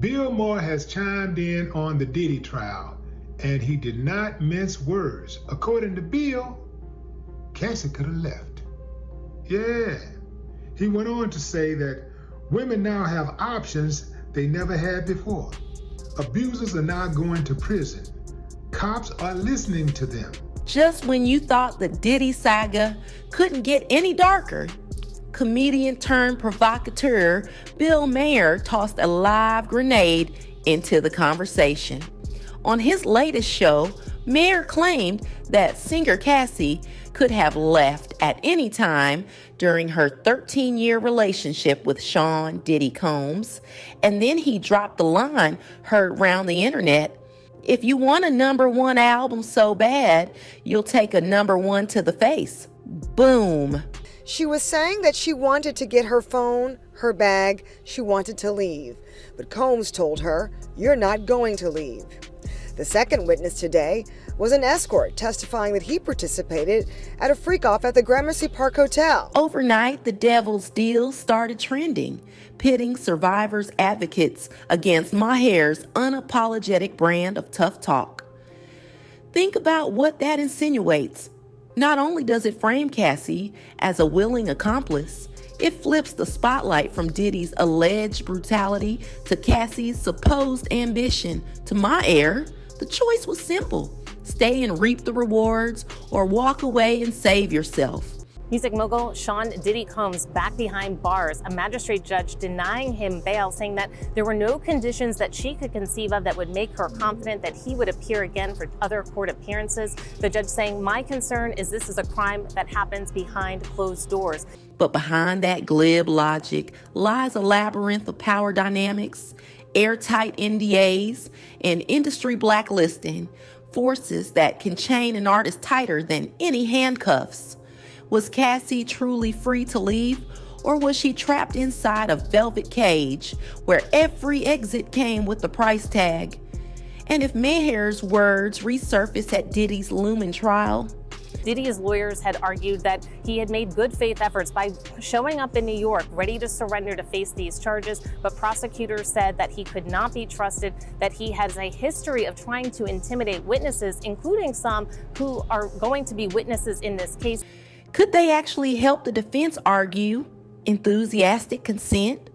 Bill Maher has chimed in on the Diddy trial, and he did not mince words. According to Bill, Cassie could have left. Yeah. He went on to say that women now have options they never had before. Abusers are now going to prison. Cops are listening to them. Just when you thought the Diddy saga couldn't get any darker, comedian-turned-provocateur Bill Maher tossed a live grenade into the conversation. On his latest show, Maher claimed that singer Cassie could have left at any time during her 13-year relationship with Sean Diddy Combs, and then he dropped the line heard around the internet: "If you want a #1 album so bad, you'll take a #1 to the face." Boom. She was saying that she wanted to get her phone, her bag, she wanted to leave. But Combs told her, "You're not going to leave." The second witness today was an escort testifying that he participated at a freak-off at the Gramercy Park Hotel. Overnight, the devil's deal started trending, pitting survivors' advocates against Maher's unapologetic brand of tough talk. Think about what that insinuates. Not only does it frame Cassie as a willing accomplice, it flips the spotlight from Diddy's alleged brutality to Cassie's supposed ambition. To Maher, the choice was simple: stay and reap the rewards, or walk away and save yourself. Music mogul Sean Diddy Combs back behind bars, a magistrate judge denying him bail, saying that there were no conditions that she could conceive of that would make her confident that he would appear again for other court appearances. The judge saying, "My concern is this is a crime that happens behind closed doors." But behind that glib logic lies a labyrinth of power dynamics, airtight NDAs, and industry blacklisting, forces that can chain an artist tighter than any handcuffs. Was Cassie truly free to leave, or was she trapped inside a velvet cage where every exit came with a price tag? And if Maher's words resurface at Diddy's looming trial? Diddy's lawyers had argued that he had made good faith efforts by showing up in New York ready to surrender to face these charges, but prosecutors said that he could not be trusted, that he has a history of trying to intimidate witnesses, including some who are going to be witnesses in this case. Could they actually help the defense argue enthusiastic consent?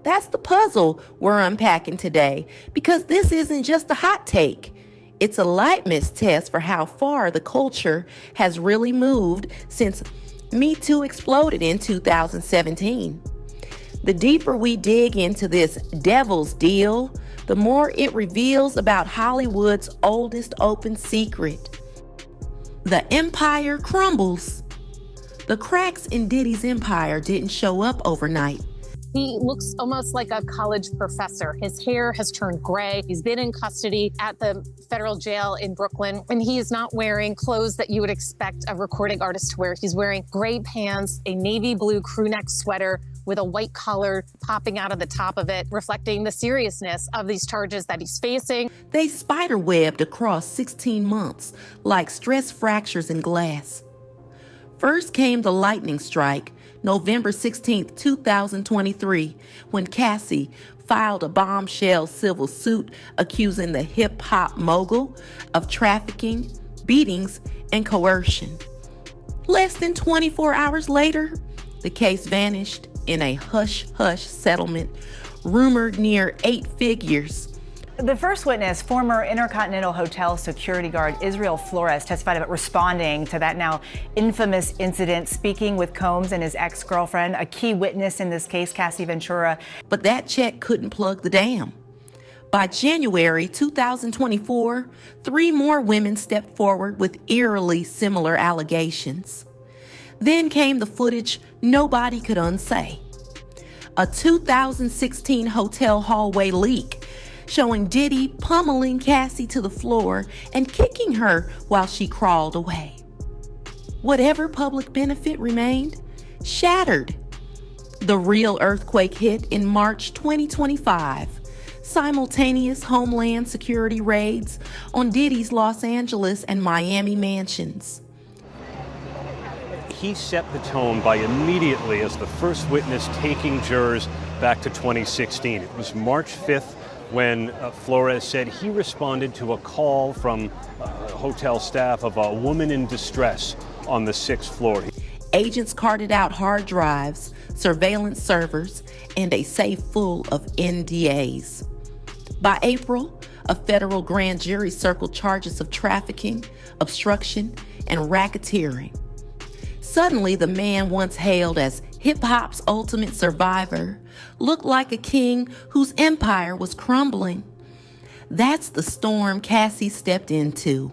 That's the puzzle we're unpacking today, because this isn't just a hot take. It's a litmus test for how far the culture has really moved since Me Too exploded in 2017. The deeper we dig into this devil's deal, the more it reveals about Hollywood's oldest open secret. The empire crumbles. The cracks in Diddy's empire didn't show up overnight. He looks almost like a college professor. His hair has turned gray. He's been in custody at the federal jail in Brooklyn, and he is not wearing clothes that you would expect a recording artist to wear. He's wearing gray pants, a navy blue crew neck sweater with a white collar popping out of the top of it, reflecting the seriousness of these charges that he's facing. They spiderwebbed across 16 months like stress fractures in glass. First came the lightning strike, November 16, 2023, when Cassie filed a bombshell civil suit accusing the hip-hop mogul of trafficking, beatings, and coercion. Less than 24 hours later, the case vanished in a hush-hush settlement rumored near 8 figures. The first witness, former Intercontinental Hotel security guard Israel Flores, testified about responding to that now infamous incident, speaking with Combs and his ex-girlfriend, a key witness in this case, Cassie Ventura. But that check couldn't plug the dam. By January 2024, 3 more women stepped forward with eerily similar allegations. Then came the footage nobody could unsay. A 2016 hotel hallway leak showing Diddy pummeling Cassie to the floor and kicking her while she crawled away. Whatever public benefit remained, shattered. The real earthquake hit in March 2025. Simultaneous Homeland Security raids on Diddy's Los Angeles and Miami mansions. He set the tone by immediately, as the first witness, taking jurors back to 2016. It was March 5th when Flores said he responded to a call from hotel staff of a woman in distress on the 6th floor. Agents carted out hard drives, surveillance servers, and a safe full of NDAs. By April, a federal grand jury circled charges of trafficking, obstruction, and racketeering. Suddenly, the man once hailed as hip-hop's ultimate survivor looked like a king whose empire was crumbling. That's the storm Cassie stepped into,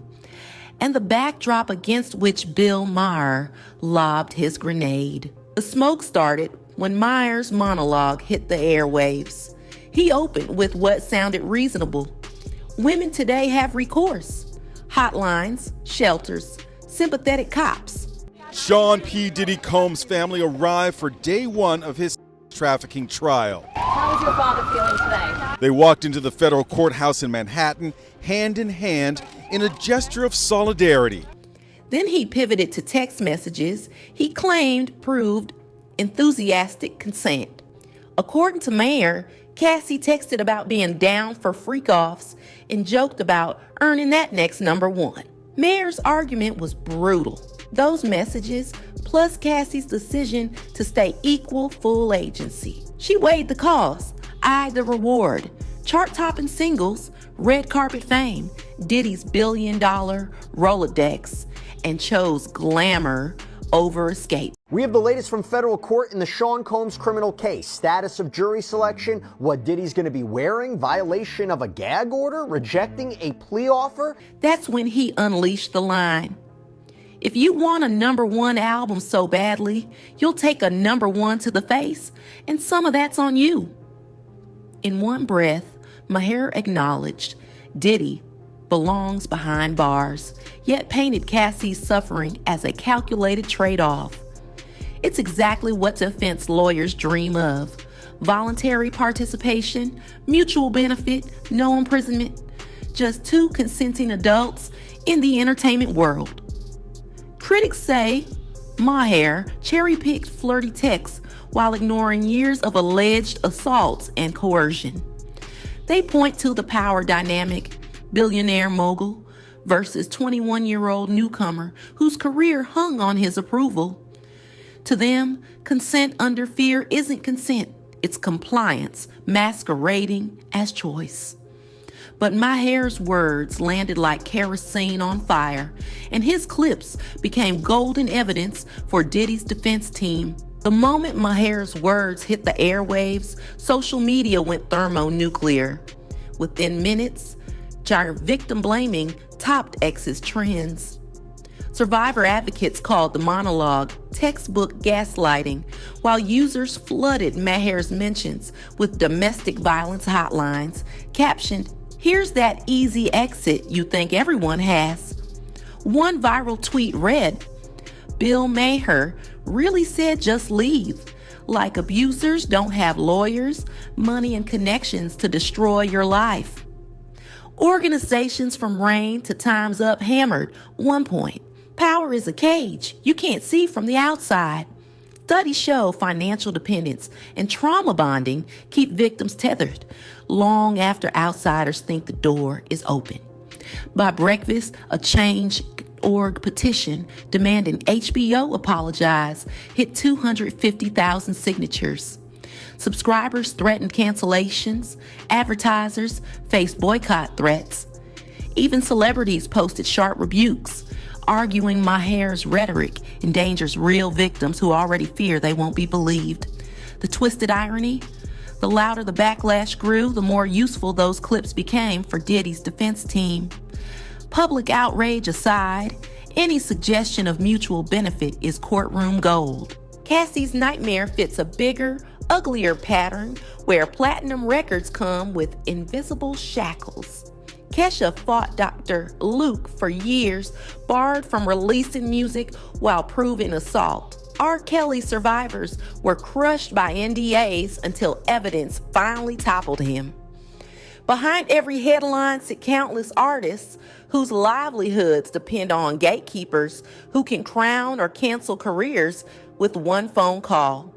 and the backdrop against which Bill Maher lobbed his grenade. The smoke started when Maher's monologue hit the airwaves. He opened with what sounded reasonable. Women today have recourse: hotlines, shelters, sympathetic cops. Sean P. Diddy Combs' family arrived for day one of his trafficking trial. How is your father feeling today? They walked into the federal courthouse in Manhattan, hand in hand, in a gesture of solidarity. Then he pivoted to text messages he claimed proved enthusiastic consent. According to Maher, Cassie texted about being down for freak-offs and joked about earning that next #1. Maher's argument was brutal. Those messages, plus Cassie's decision to stay equal full agency. She weighed the cost, eyed the reward, chart-topping singles, red carpet fame, Diddy's billion-dollar Rolodex, and chose glamour over escape. We have the latest from federal court in the Sean Combs criminal case. Status of jury selection, what Diddy's going to be wearing, violation of a gag order, rejecting a plea offer. That's when he unleashed the line. If you want a #1 album so badly, you'll take a #1 to the face, and some of that's on you. In one breath, Maher acknowledged Diddy belongs behind bars, yet painted Cassie's suffering as a calculated trade-off. It's exactly what defense lawyers dream of: voluntary participation, mutual benefit, no imprisonment, just two consenting adults in the entertainment world. Critics say Maher cherry-picked flirty texts while ignoring years of alleged assaults and coercion. They point to the power dynamic: billionaire mogul versus 21-year-old newcomer whose career hung on his approval. To them, consent under fear isn't consent, it's compliance masquerading as choice. But Maher's words landed like kerosene on fire, and his clips became golden evidence for Diddy's defense team. The moment Maher's words hit the airwaves, social media went thermonuclear. Within minutes, victim blaming topped X's trends. Survivor advocates called the monologue textbook gaslighting, while users flooded Maher's mentions with domestic violence hotlines, captioned, "Here's that easy exit you think everyone has." One viral tweet read, "Bill Maher really said just leave, like abusers don't have lawyers, money, and connections to destroy your life." Organizations from Reign to Time's Up hammered one point: power is a cage you can't see from the outside. Studies show financial dependence and trauma bonding keep victims tethered long after outsiders think the door is open. By breakfast, a Change.org petition demanding HBO apologize hit 250,000 signatures. Subscribers threatened cancellations. Advertisers faced boycott threats. Even celebrities posted sharp rebukes, arguing Maher's rhetoric endangers real victims who already fear they won't be believed. The twisted irony? The louder the backlash grew, the more useful those clips became for Diddy's defense team. Public outrage aside, any suggestion of mutual benefit is courtroom gold. Cassie's nightmare fits a bigger, uglier pattern where platinum records come with invisible shackles. Kesha fought Dr. Luke for years, barred from releasing music while proving assault. R. Kelly survivors were crushed by NDAs until evidence finally toppled him. Behind every headline sit countless artists whose livelihoods depend on gatekeepers who can crown or cancel careers with one phone call.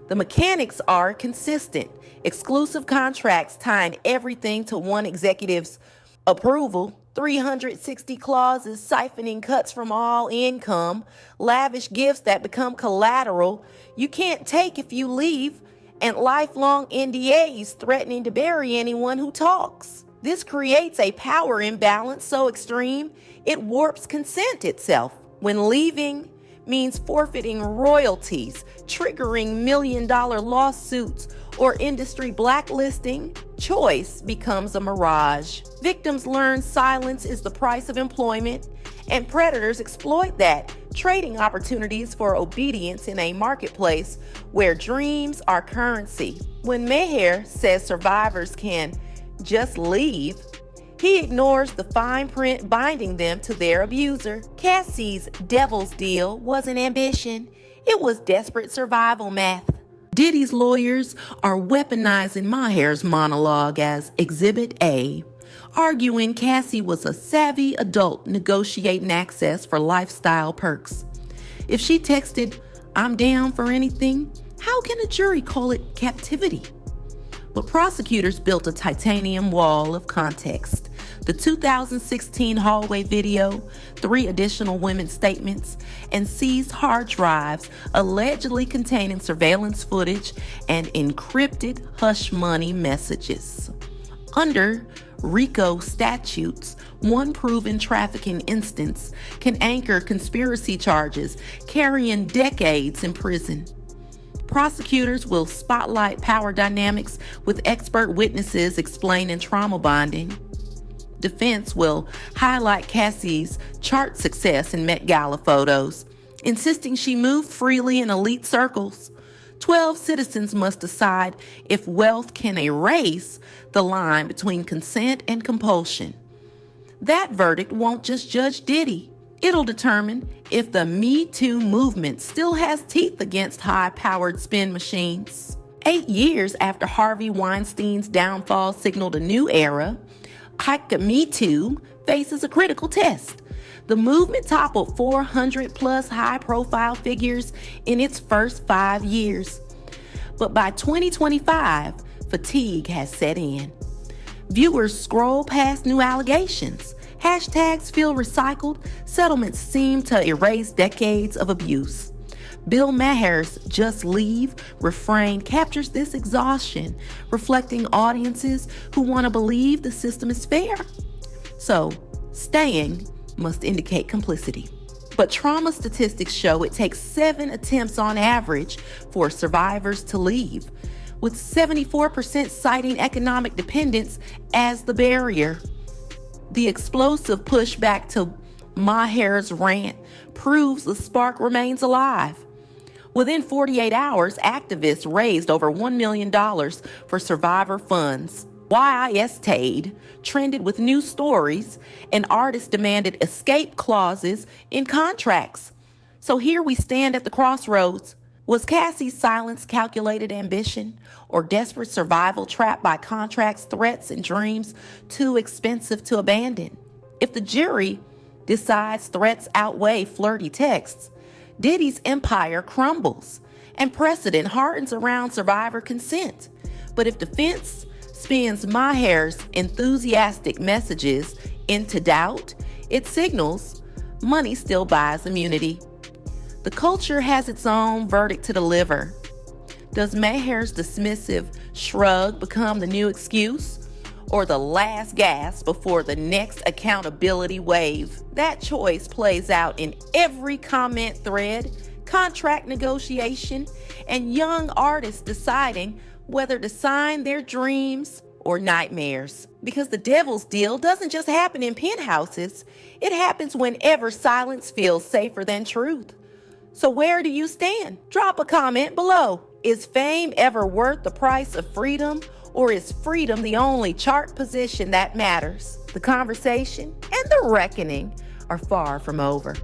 The mechanics are consistent. Exclusive contracts tying everything to one executive's approval, 360 clauses siphoning cuts from all income, lavish gifts that become collateral you can't take if you leave, and lifelong NDAs threatening to bury anyone who talks. This creates a power imbalance so extreme it warps consent itself. When leaving means forfeiting royalties, triggering million-dollar lawsuits, or industry blacklisting, choice becomes a mirage. Victims learn silence is the price of employment, and predators exploit that, trading opportunities for obedience in a marketplace where dreams are currency. When Maher says survivors can just leave, he ignores the fine print binding them to their abuser. Cassie's devil's deal wasn't ambition, it was desperate survival math. Diddy's lawyers are weaponizing Maher's monologue as Exhibit A, arguing Cassie was a savvy adult negotiating access for lifestyle perks. If she texted, "I'm down for anything," how can a jury call it captivity? But prosecutors built a titanium wall of context. The 2016 hallway video, 3 additional women's statements, and seized hard drives allegedly containing surveillance footage and encrypted hush money messages. Under RICO statutes, one proven trafficking instance can anchor conspiracy charges carrying decades in prison. Prosecutors will spotlight power dynamics with expert witnesses explaining trauma bonding. Defense will highlight Cassie's chart success in Met Gala photos, insisting she moved freely in elite circles. 12 citizens must decide if wealth can erase the line between consent and compulsion. That verdict won't just judge Diddy. It'll determine if the Me Too movement still has teeth against high-powered spin machines. 8 years after Harvey Weinstein's downfall signaled a new era, Me Too faces a critical test. The movement toppled 400-plus high-profile figures in its first 5 years. But by 2025, fatigue has set in. Viewers scroll past new allegations. Hashtags feel recycled. Settlements seem to erase decades of abuse. Bill Maher's "Just Leave" refrain captures this exhaustion, reflecting audiences who want to believe the system is fair. So, staying must indicate complicity. But trauma statistics show it takes 7 attempts on average for survivors to leave, with 74% citing economic dependence as the barrier. The explosive pushback to Maher's rant proves the spark remains alive. Within 48 hours, activists raised over $1 million for survivor funds. YISTade trended with new stories, and artists demanded escape clauses in contracts. So here we stand at the crossroads. Was Cassie's silence calculated ambition, or desperate survival trapped by contracts, threats, and dreams too expensive to abandon? If the jury decides threats outweigh flirty texts, Diddy's empire crumbles, and precedent hardens around survivor consent. But if defense spins Maher's enthusiastic messages into doubt, it signals money still buys immunity. The culture has its own verdict to deliver. Does Maher's dismissive shrug become the new excuse, or the last gasp before the next accountability wave? That choice plays out in every comment thread, contract negotiation, and young artists deciding whether to sign their dreams or nightmares. Because the devil's deal doesn't just happen in penthouses, it happens whenever silence feels safer than truth. So where do you stand? Drop a comment below. Is fame ever worth the price of freedom, or is freedom the only chart position that matters? The conversation and the reckoning are far from over.